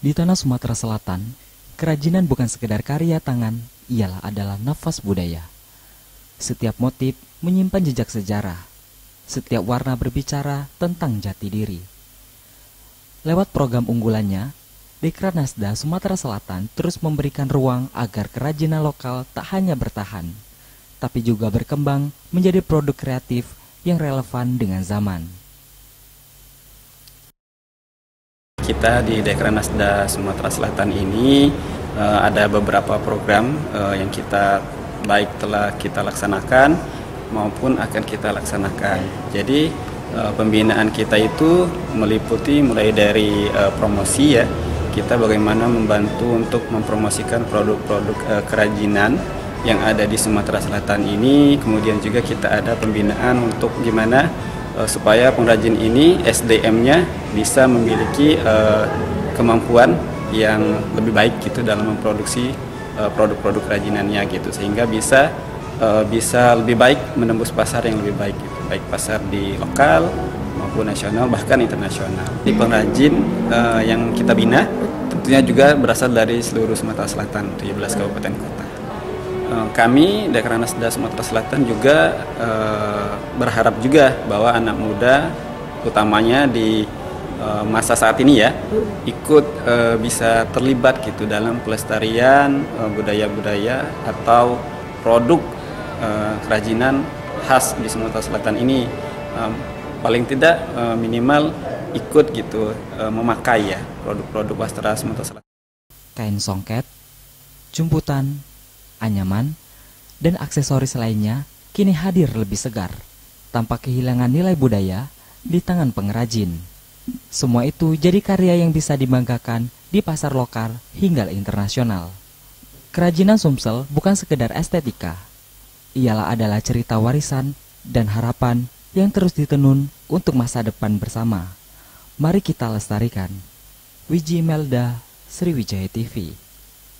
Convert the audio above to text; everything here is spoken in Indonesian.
Di tanah Sumatera Selatan, kerajinan bukan sekedar karya tangan, ialah adalah nafas budaya. Setiap motif menyimpan jejak sejarah. Setiap warna berbicara tentang jati diri. Lewat program unggulannya, Dekranasda Sumatera Selatan terus memberikan ruang agar kerajinan lokal tak hanya bertahan, tapi juga berkembang menjadi produk kreatif yang relevan dengan zaman. Kita di Dekranasda Sumatera Selatan ini ada beberapa program yang baik telah kita laksanakan maupun akan kita laksanakan. Jadi pembinaan kita itu meliputi mulai dari promosi ya. Kita bagaimana membantu untuk mempromosikan produk-produk kerajinan yang ada di Sumatera Selatan ini. Kemudian juga kita ada pembinaan untuk gimana supaya pengrajin ini SDM-nya bisa memiliki kemampuan yang lebih baik gitu dalam memproduksi produk-produk kerajinannya gitu, sehingga bisa lebih baik menembus pasar yang lebih baik gitu, baik pasar di lokal maupun nasional bahkan internasional. Di pengrajin yang kita bina tentunya juga berasal dari seluruh Sumatera Selatan, 17 kabupaten kota. Kami Dekranasda Sumatera Selatan juga berharap juga bahwa anak muda utamanya di masa saat ini ya ikut bisa terlibat gitu dalam pelestarian budaya-budaya atau produk kerajinan khas di Sumatera Selatan ini, paling tidak minimal ikut gitu memakai ya produk-produk wastra Sumatera Selatan. Kain songket, jumputan, anyaman, dan aksesoris lainnya kini hadir lebih segar, tanpa kehilangan nilai budaya di tangan pengrajin. Semua itu jadi karya yang bisa dibanggakan di pasar lokal hingga internasional. Kerajinan Sumsel bukan sekedar estetika, ialah adalah cerita warisan dan harapan yang terus ditenun untuk masa depan bersama. Mari kita lestarikan. Wiji Melda, Sriwijaya TV.